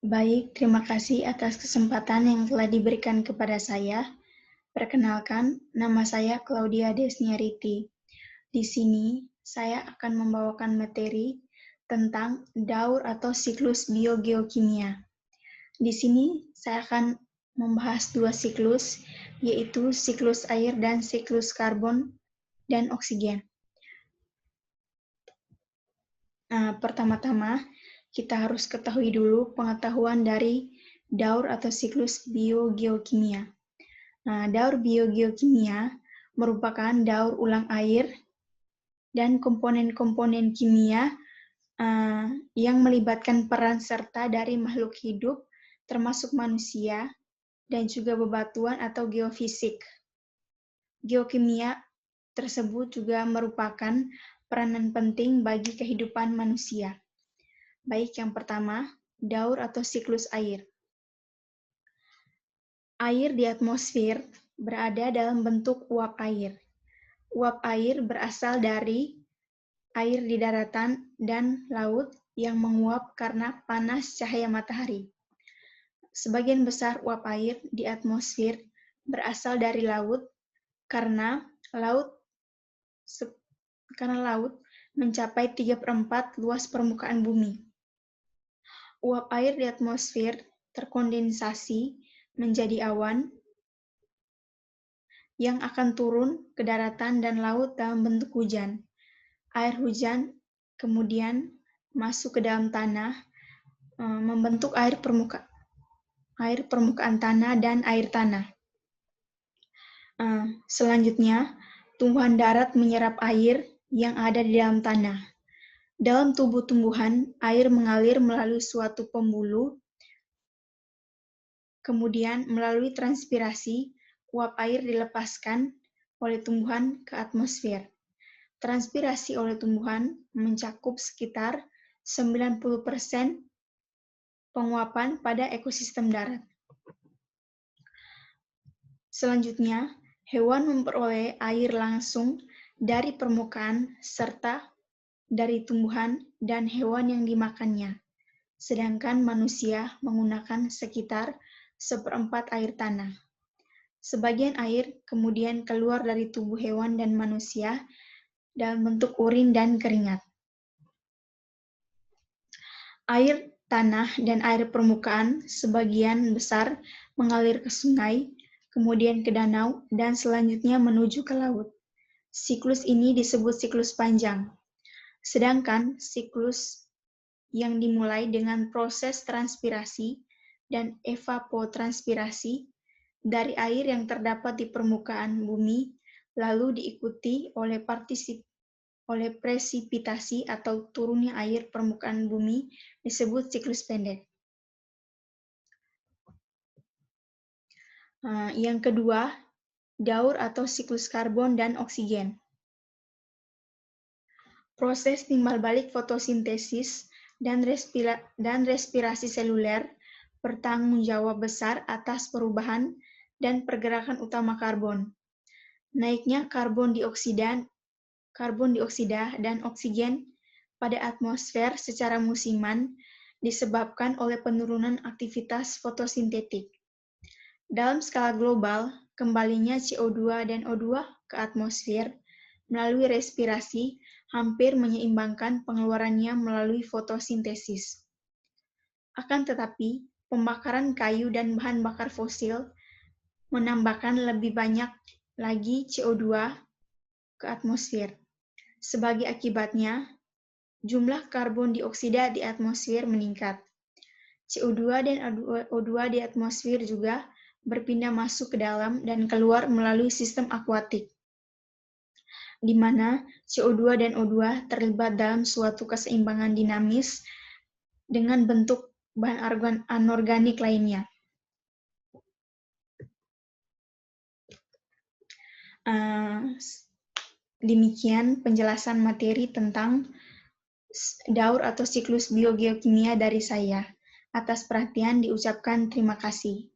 Baik, terima kasih atas kesempatan yang telah diberikan kepada saya. Perkenalkan, nama saya Claudia Desniariti. Di sini, saya akan membawakan materi tentang daur atau siklus biogeokimia. Di sini, saya akan membahas dua siklus, yaitu siklus air dan siklus karbon dan oksigen. Pertama-tama, kita harus ketahui dulu pengetahuan dari daur atau siklus biogeokimia. Daur biogeokimia merupakan daur ulang air dan komponen-komponen kimia yang melibatkan peran serta dari makhluk hidup, termasuk manusia, dan juga bebatuan atau geofisik. Geokimia tersebut juga merupakan peranan penting bagi kehidupan manusia. Baik, yang pertama, daur atau siklus air. Air di atmosfer berada dalam bentuk uap air. Uap air berasal dari air di daratan dan laut yang menguap karena panas cahaya matahari. Sebagian besar uap air di atmosfer berasal dari laut karena laut mencapai 3/4 luas permukaan bumi. Uap air di atmosfer terkondensasi menjadi awan yang akan turun ke daratan dan laut dalam bentuk hujan. Air hujan kemudian masuk ke dalam tanah, membentuk air permukaan tanah dan air tanah. Selanjutnya, tumbuhan darat menyerap air yang ada di dalam tanah. Dalam tubuh tumbuhan, air mengalir melalui suatu pembuluh, kemudian melalui transpirasi, uap air dilepaskan oleh tumbuhan ke atmosfer. Transpirasi oleh tumbuhan mencakup sekitar 90% penguapan pada ekosistem darat. Selanjutnya, hewan memperoleh air langsung dari permukaan serta dari tumbuhan dan hewan yang dimakannya, sedangkan manusia menggunakan sekitar 1/4 air tanah. Sebagian air kemudian keluar dari tubuh hewan dan manusia dalam bentuk urin dan keringat. Air tanah dan air permukaan sebagian besar mengalir ke sungai, kemudian ke danau, dan selanjutnya menuju ke laut. Siklus ini disebut siklus panjang. Sedangkan siklus yang dimulai dengan proses transpirasi dan evapotranspirasi dari air yang terdapat di permukaan bumi, lalu diikuti oleh presipitasi atau turunnya air permukaan bumi, disebut siklus pendek. Yang kedua, daur atau siklus karbon dan oksigen. Proses timbal balik fotosintesis dan respirasi seluler bertanggung jawab besar atas perubahan dan pergerakan utama karbon. Naiknya karbon dioksida dan oksigen pada atmosfer secara musiman disebabkan oleh penurunan aktivitas fotosintetik. Dalam skala global, kembalinya CO2 dan O2 ke atmosfer melalui respirasi hampir menyeimbangkan pengeluarannya melalui fotosintesis. Akan tetapi, pembakaran kayu dan bahan bakar fosil menambahkan lebih banyak lagi CO2 ke atmosfer. Sebagai akibatnya, jumlah karbon dioksida di atmosfer meningkat. CO2 dan O2 di atmosfer juga berpindah masuk ke dalam dan keluar melalui sistem akuatik, di mana CO2 dan O2 terlibat dalam suatu keseimbangan dinamis dengan bentuk bahan anorganik lainnya. Demikian penjelasan materi tentang daur atau siklus biogeokimia dari saya. Atas perhatian diucapkan terima kasih.